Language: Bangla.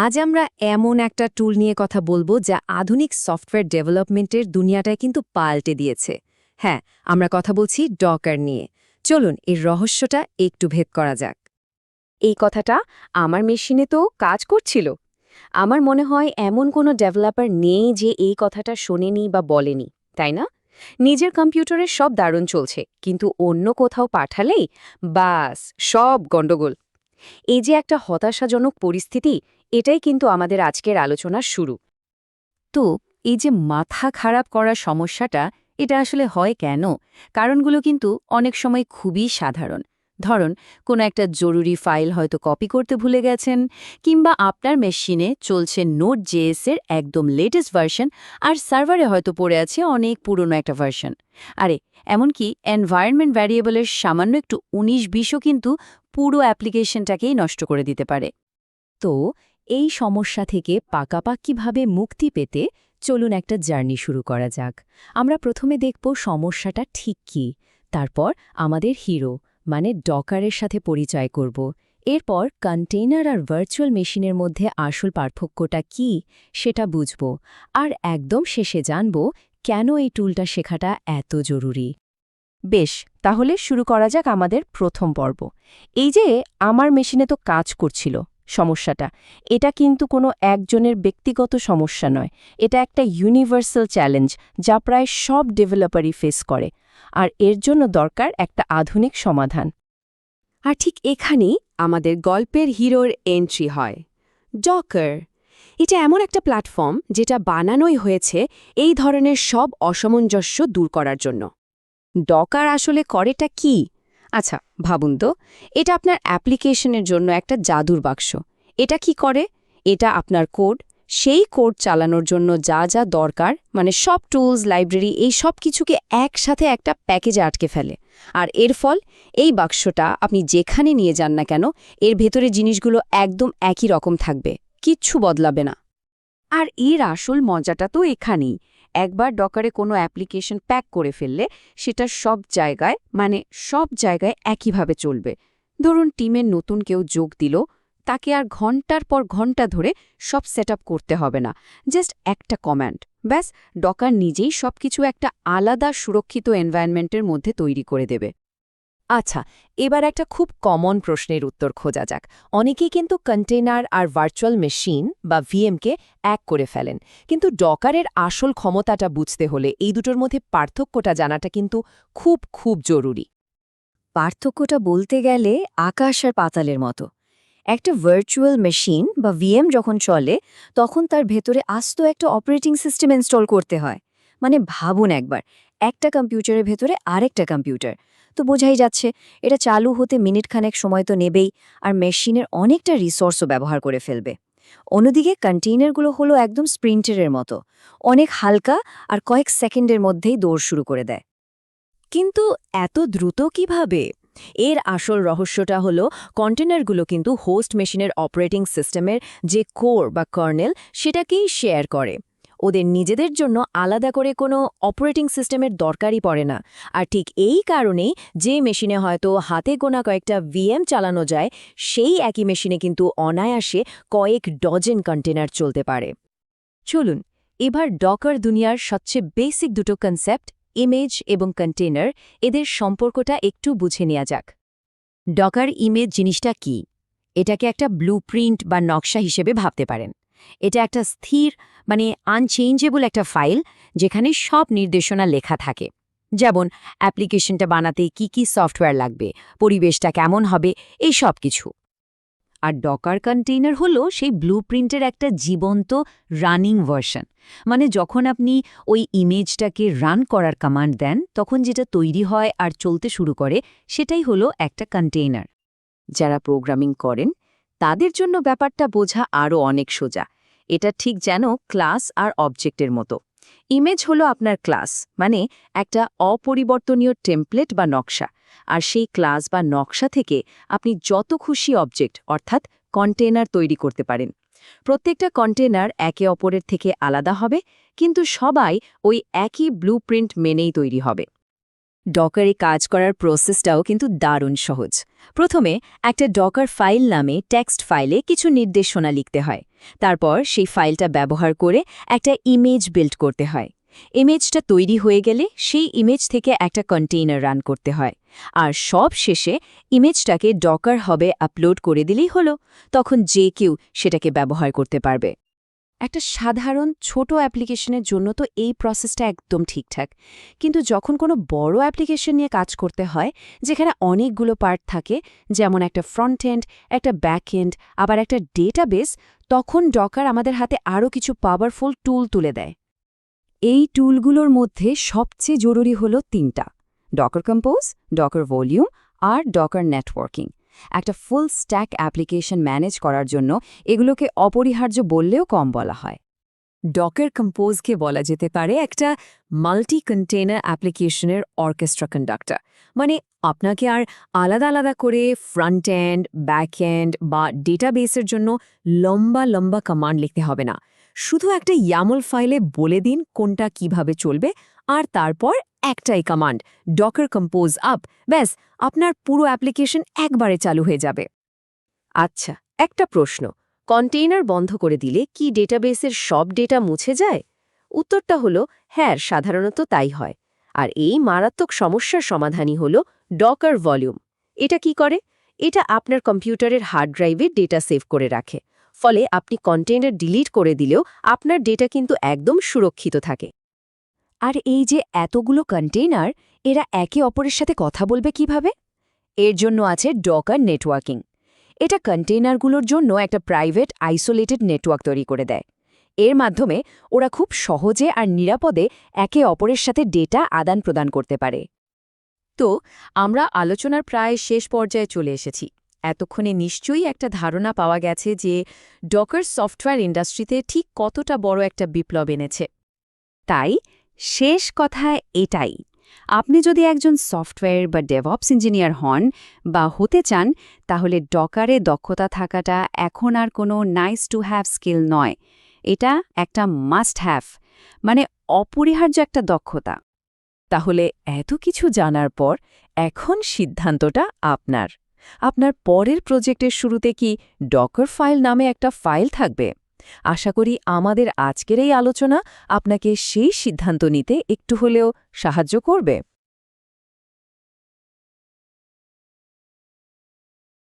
আজ আমরা এমন একটা টুল নিয়ে কথা বলবো যা আধুনিক সফটওয়্যার ডেভেলপমেন্টের দুনিয়াটায় কিন্তু পাল্টে দিয়েছে। হ্যাঁ, আমরা কথা বলছি ডকার নিয়ে। চলুন এর রহস্যটা একটু ভেদ করা যাক। এই কথাটা আমার মেশিনে তো কাজ করছিল। আমার মনে হয় এমন কোনো ডেভেলপার নেই যে এই কথাটা শোনেনি বা বলেনি, তাই না? নিজের কম্পিউটারে সব দারুণ চলছে, কিন্তু অন্য কোথাও পাঠালেই বাস সব গণ্ডগোল। এই যে একটা হতাশাজনক পরিস্থিতি, এটাই কিন্তু আমাদের আজকের আলোচনার শুরু। তো এই যে মাথা খারাপ করার সমস্যাটা, এটা আসলে হয় কেন? কারণগুলো কিন্তু অনেক সময় খুবই সাধারণ। ধরুন, কোনো একটা জরুরি ফাইল হয়তো কপি করতে ভুলে গেছেন, কিংবা আপনার মেশিনে চলছে নোট.js এর একদম লেটেস্ট ভার্সন, আর সার্ভারে হয়তো পড়ে আছে অনেক পুরনো একটা ভার্সন। আরে, এমনকি এনভায়রনমেন্ট ভ্যারিয়েবলের সামান্য একটু ১৯-২০ও কিন্তু পুরো অ্যাপ্লিকেশনটাকেই নষ্ট করে দিতে পারে। তো এই সমস্যা থেকে পাকাপাকিভাবে মুক্তি পেতে চলুন একটা জার্নি শুরু করা যাক। আমরা প্রথমে দেখব সমস্যাটা ঠিক কী, তারপর আমাদের হিরো মানে ডকারের সাথে পরিচয় করব। এরপর কন্টেইনার আর ভার্চুয়াল মেশিনের মধ্যে আসল পার্থক্যটা কী সেটা বুঝব, আর একদম শেষে জানব কেন এই টুলটা শেখাটা এত জরুরি। বেশ, তাহলে শুরু করা যাক আমাদের প্রথম পর্ব। এই যে আমার মেশিনে তো কাজ করছিল সমস্যাটা, এটা কিন্তু কোনো একজনের ব্যক্তিগত সমস্যা নয়। এটা একটা ইউনিভার্সাল চ্যালেঞ্জ যা প্রায় সব ডেভেলপারই ফেস করে, আর এর জন্য দরকার একটা আধুনিক সমাধান। আর ঠিক এখানেই আমাদের গল্পের হিরোর এন্ট্রি হয়। ডকার এটা এমন একটা প্ল্যাটফর্ম যেটা বানানোই হয়েছে এই ধরনের সব অসামঞ্জস্য দূর করার জন্য। ডকার আসলে করেটা কি? আচ্ছা, ভাবুন তো, এটা আপনার অ্যাপ্লিকেশনের জন্য একটা জাদুর বাক্স। এটা কি করে? এটা আপনার কোড, সেই কোড চালানোর জন্য যা যা দরকার, মানে সব টুলস, লাইব্রেরি, এই সব কিছুকে একসাথে একটা প্যাকেজে আটকে ফেলে। আর এর ফল, এই বাক্সটা আপনি যেখানে নিয়ে যান না কেন, এর ভেতরে জিনিসগুলো একদম একই রকম থাকবে, কিচ্ছু বদলাবে না। আর এর আসল মজাটা তো এখানেই। একবার ডকারে কোনো অ্যাপ্লিকেশন প্যাক করে ফেললে সেটা সব জায়গায় একইভাবে চলবে। ধরুন, টিমের নতুন কেউ যোগ দিল, তাকে আর ঘন্টার পর ঘন্টা ধরে সব সেট করতে হবে না। জাস্ট একটা কমান্ড, ব্যাস, ডকার নিজেই সবকিছু একটা আলাদা সুরক্ষিত এনভায়রনমেন্টের মধ্যে তৈরি করে দেবে। আচ্ছা, এবার একটা খুব কমন প্রশ্নের উত্তর খোঁজা যাক। অনেকেই কিন্তু কন্টেইনার আর ভার্চুয়াল মেশিন বা ভিএমকে এক করে ফেলেন, কিন্তু ডকারের আসল ক্ষমতাটা বুঝতে হলে এই দুটোর মধ্যে পার্থক্যটা জানাটা কিন্তু খুব খুব জরুরি। পার্থক্যটা বলতে গেলে আকাশ আর পাতালের মতো। একটা ভার্চুয়াল মেশিন বা ভিএম যখন চলে, তখন তার ভেতরে আস্ত একটা অপারেটিং সিস্টেম ইনস্টল করতে হয়। মানে ভাবুন একবার, একটা কম্পিউটারের ভেতরে আরেকটা কম্পিউটার। তো বোঝাই যাচ্ছে, এটা চালু হতে মিনিটখানেক সময় তো নেবেই, আর মেশিনের অনেকটা রিসোর্সও ব্যবহার করে ফেলবে। অন্যদিকে কন্টেইনারগুলো হলো একদম স্প্রিন্টারের মতো, অনেক হালকা, আর কয়েক সেকেন্ডের মধ্যেই দৌড় শুরু করে দেয়। কিন্তু এত দ্রুত কিভাবে? এর আসল রহস্যটা হলো, কন্টেনারগুলো কিন্তু হোস্ট মেশিনের অপারেটিং সিস্টেমের যে কোর বা কার্নেল, সেটাকেই শেয়ার করে। ওদের নিজেদের জন্য আলাদা করে কোনো অপারেটিং সিস্টেমের দরকারই পড়ে না। আর ঠিক এই কারণেই যে মেশিনে হয়তো হাতে গোনা কয়েকটা ভিএম চালানো যায়, সেই একই মেশিনে কিন্তু অনায়াসে কয়েক ডজন কন্টেনার চলতে পারে। চলুন এবার ডকার দুনিয়ার সবচেয়ে বেসিক দুটো কনসেপ্ট, ইমেজ এবং কন্টেইনার, এদের সম্পর্কটা একটু বুঝে নেওয়া যাক। ডকার ইমেজ জিনিসটা কি? এটাকে একটা ব্লুপ্রিন্ট বা নকশা হিসেবে ভাবতে পারেন। এটা একটা স্থির, মানে আনচেঞ্জেবল একটা ফাইল, যেখানে সব নির্দেশনা লেখা থাকে। যেমন অ্যাপ্লিকেশনটা বানাতে কি কি সফটওয়্যার লাগবে, পরিবেশটা কেমন হবে, এই সব কিছু। আর ডকার কন্টেইনার হলো সেই ব্লুপ্রিন্টের একটা জীবন্ত রানিং ভার্সন। মানে যখন আপনি ওই ইমেজটাকে রান করার কমান্ড দেন, তখন যেটা তৈরি হয় আর চলতে শুরু করে, সেটাই হলো একটা কন্টেইনার। যারা প্রোগ্রামিং করেন তাদের জন্য ব্যাপারটা বোঝা আরও অনেক সোজা। এটা ঠিক যেন ক্লাস আর অবজেক্টের মতো। ইমেজ হলো আপনার ক্লাস, মানে একটা অপরিবর্তনীয় টেমপ্লেট বা নকশা। আর সেই ক্লাস বা নকশা থেকে আপনি যত খুশি অবজেক্ট, অর্থাৎ কন্টেইনার তৈরি করতে পারেন। প্রত্যেকটা কন্টেইনার একে অপরের থেকে আলাদা হবে, কিন্তু সবাই ওই একই ব্লুপ্রিন্ট মেনেই তৈরি হবে। ডকারে কাজ করার প্রসেসটাও কিন্তু দারুণ সহজ। প্রথমে একটা ডকার ফাইল নামে টেক্সট ফাইলে কিছু নির্দেশনা লিখতে হয়। তারপর সেই ফাইলটা ব্যবহার করে একটা ইমেজ বিল্ড করতে হয়। ইমেজটা তৈরি হয়ে গেলে সেই ইমেজ থেকে একটা কন্টেইনার রান করতে হয়। আর সব শেষে ইমেজটাকে ডকার হবে আপলোড করে দিলেই হলো। তখন যে কেউ সেটাকে ব্যবহার করতে পারবে। একটা সাধারণ ছোট অ্যাপ্লিকেশনের জন্য তো এই প্রসেসটা একদম ঠিকঠাক, কিন্তু যখন কোনো বড় অ্যাপ্লিকেশন নিয়ে কাজ করতে হয়, যেখানে অনেকগুলো পার্ট থাকে, যেমন একটা ফ্রন্ট এন্ড, একটা ব্যাক এন্ড, আবার একটা ডেটাবেস, তখন ডকার আমাদের হাতে আরও কিছু পাওয়ারফুল টুল তুলে দেয়। এই টুলগুলোর মধ্যে সবচেয়ে জরুরি হলো 3টা: ডকার কম্পোজ, ডকার ভলিউম আর ডকার নেটওয়ার্কিং। একটা ফুল স্ট্যাক অ্যাপ্লিকেশন ম্যানেজ করার জন্য এগুলোকে অপরিহার্য বললেও কম বলা হয়। ডকার কম্পোজকে বলা যেতে পারে একটা মাল্টি কন্টেইনার অ্যাপ্লিকেশনের অর্কেস্ট্রা কন্ডাক্টর। মানে আপনাকে আর আলাদা আলাদা করে ফ্রন্ট এন্ড, ব্যাক এন্ড বা ডেটাবেসের জন্য লম্বা লম্বা কমান্ড লিখতে হবে না। শুধু একটা ইয়ামল ফাইলে বলে দিন কোনটা কিভাবে চলবে, আর তারপর একটাই কমান্ড, ডকার কম্পোজ আপ, ব্যাস আপনার পুরো অ্যাপ্লিকেশন একবারে চালু হয়ে যাবে। আচ্ছা, একটা প্রশ্ন, কন্টেইনার বন্ধ করে দিলে কি ডেটাবেসের সব ডেটা মুছে যায়? উত্তরটা হলো হ্যাঁ, সাধারণত তাই হয়। আর এই মারাত্মক সমস্যার সমাধানই হলো ডকার ভলিউম। এটা কি করে? এটা আপনার কম্পিউটারের হার্ড ড্রাইভে ডেটা সেভ করে রাখে। ফলে আপনি কন্টেইনার ডিলিট করে দিলেও আপনার ডেটা কিন্তু একদম সুরক্ষিত থাকে। আর এই যে এতগুলো কন্টেইনার, এরা একে অপরের সাথে কথা বলবে কিভাবে? এর জন্য আছে ডকার নেটওয়ার্কিং। এটা কন্টেইনারগুলোর জন্য একটা প্রাইভেট আইসোলেটেড নেটওয়ার্ক তৈরি করে দেয়। এর মাধ্যমে ওরা খুব সহজে আর নিরাপদে একে অপরের সাথে ডেটা আদান প্রদান করতে পারে। তো আমরা আলোচনার প্রায় শেষ পর্যায়ে চলে এসেছি। এতক্ষণে নিশ্চয়ই একটা ধারণা পাওয়া গেছে যে ডকার সফটওয়্যার ইন্ডাস্ট্রিতে ঠিক কতটা বড় একটা বিপ্লব এনেছে। তাই শেষ কথা এটাই, আপনি যদি একজন সফটওয়্যার বা ডেভঅপস ইঞ্জিনিয়ার হন বা হতে চান, তাহলে ডকারে দক্ষতা থাকাটা এখন আর কোনো নাইস টু হ্যাভ স্কিল নয়, এটা একটা মাস্ট হ্যাভ, মানে অপরিহার্য একটা দক্ষতা। তাহলে এত কিছু জানার পর এখন সিদ্ধান্তটা আপনার। আপনার পরের প্রজেক্টের শুরুতে কি ডকার ফাইল নামে একটা ফাইল থাকবে? আশা করি আমাদের আজকের এই আলোচনা আপনাকে সেই সিদ্ধান্ত নিতে একটু হলেও সাহায্য করবে।